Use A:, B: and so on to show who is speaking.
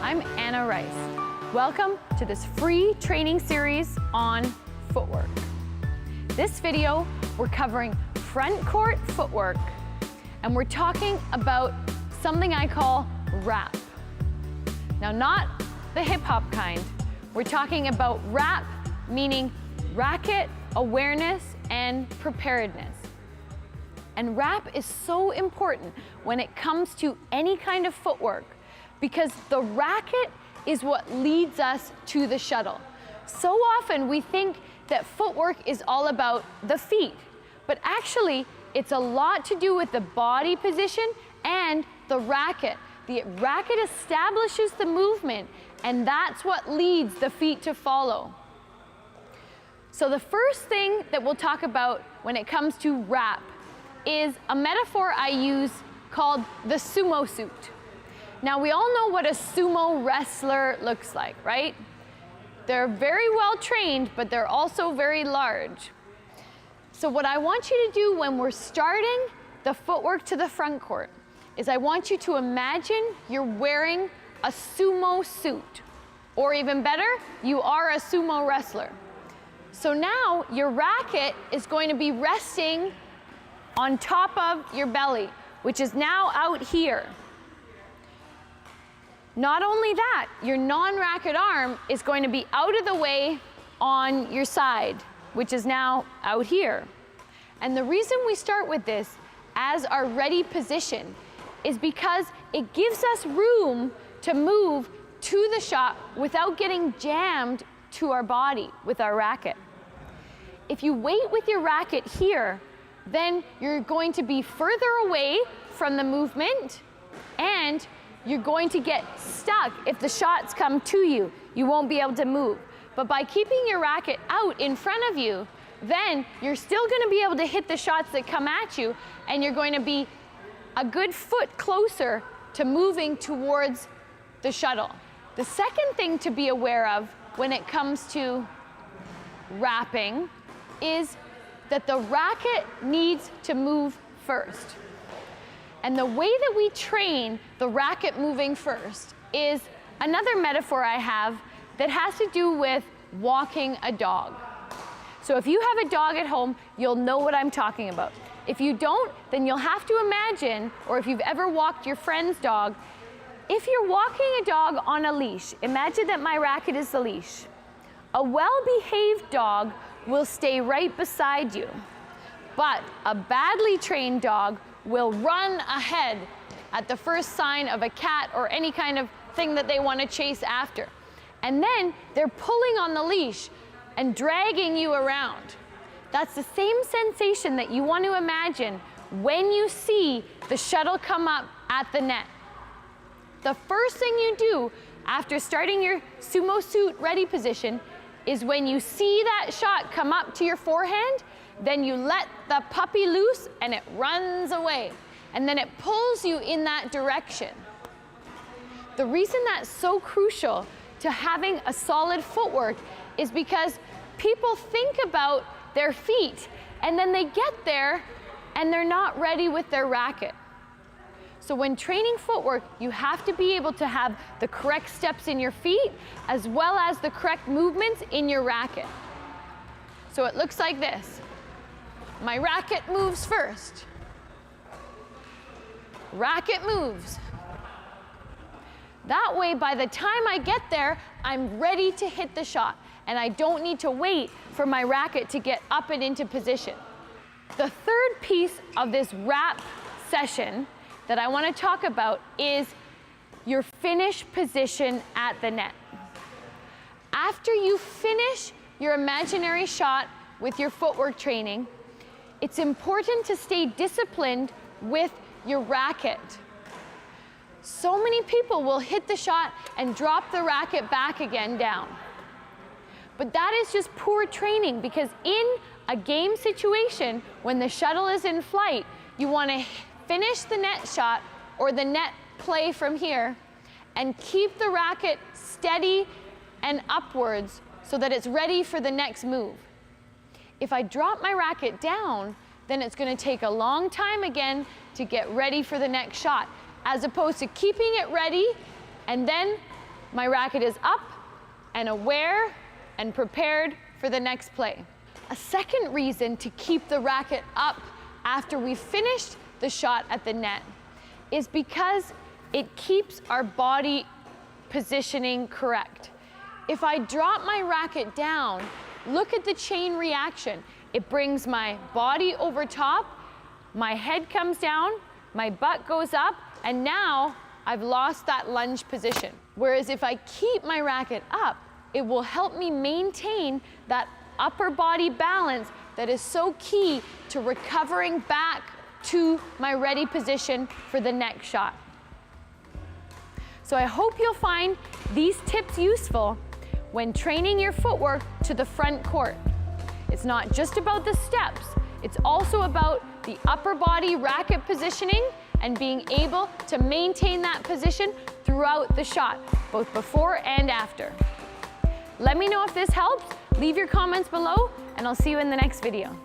A: I'm Anna Rice. Welcome to this free training series on footwork. This video, we're covering front court footwork, and we're talking about something I call rap. Now, not the hip hop kind. We're talking about rap, meaning racket, awareness, and preparedness. And rap is so important when it comes to any kind of footwork because the racket is what leads us to the shuttle. So often we think that footwork is all about the feet, but actually it's a lot to do with the body position and the racket. The racket establishes the movement, and that's what leads the feet to follow. So the first thing that we'll talk about when it comes to rap is a metaphor I use called the sumo suit. Now, we all know what a sumo wrestler looks like, right? They're very well trained, but they're also very large. So what I want you to do when we're starting the footwork to the front court is I want you to imagine you're wearing a sumo suit, or even better, you are a sumo wrestler. So now your racket is going to be resting on top of your belly, which is now out here. Not only that, your non-racket arm is going to be out of the way on your side, which is now out here. And the reason we start with this as our ready position is because it gives us room to move to the shot without getting jammed to our body with our racket. If you wait with your racket here, then you're going to be further away from the movement and you're going to get stuck. If the shots come to you, you won't be able to move. But by keeping your racket out in front of you, then you're still going to be able to hit the shots that come at you, and you're going to be a good foot closer to moving towards the shuttle. The second thing to be aware of when it comes to rapping is that the racket needs to move first. And the way that we train the racket moving first is another metaphor I have that has to do with walking a dog. So if you have a dog at home, you'll know what I'm talking about. If you don't, then you'll have to imagine, or if you've ever walked your friend's dog, if you're walking a dog on a leash, imagine that my racket is the leash. A well-behaved dog will stay right beside you, but a badly trained dog will run ahead at the first sign of a cat or any kind of thing that they want to chase after. And then they're pulling on the leash and dragging you around. That's the same sensation that you want to imagine when you see the shuttle come up at the net. The first thing you do after starting your sumo suit ready position is when you see that shot come up to your forehand, then you let the puppy loose and it runs away. And then it pulls you in that direction. The reason that's so crucial to having a solid footwork is because people think about their feet and then they get there and they're not ready with their racket. So when training footwork, you have to be able to have the correct steps in your feet as well as the correct movements in your racket. So it looks like this. My racket moves first. Racket moves. That way, by the time I get there, I'm ready to hit the shot, and I don't need to wait for my racket to get up and into position. The third piece of this rap session that I want to talk about is your finish position at the net. After you finish your imaginary shot with your footwork training, it's important to stay disciplined with your racket. So many people will hit the shot and drop the racket back again down. But that is just poor training because in a game situation, when the shuttle is in flight, you want to finish the net shot or the net play from here and keep the racket steady and upwards so that it's ready for the next move. If I drop my racket down, then it's going to take a long time again to get ready for the next shot, as opposed to keeping it ready and then my racket is up and aware and prepared for the next play. A second reason to keep the racket up after we've finished the shot at the net is because it keeps our body positioning correct. If I drop my racket down, look at the chain reaction. It brings my body over top, my head comes down, my butt goes up, and now I've lost that lunge position. Whereas if I keep my racket up, it will help me maintain that upper body balance that is so key to recovering back to my ready position for the next shot. So I hope you'll find these tips useful when training your footwork to the front court. It's not just about the steps, it's also about the upper body racket positioning and being able to maintain that position throughout the shot, both before and after. Let me know if this helps, leave your comments below, and I'll see you in the next video.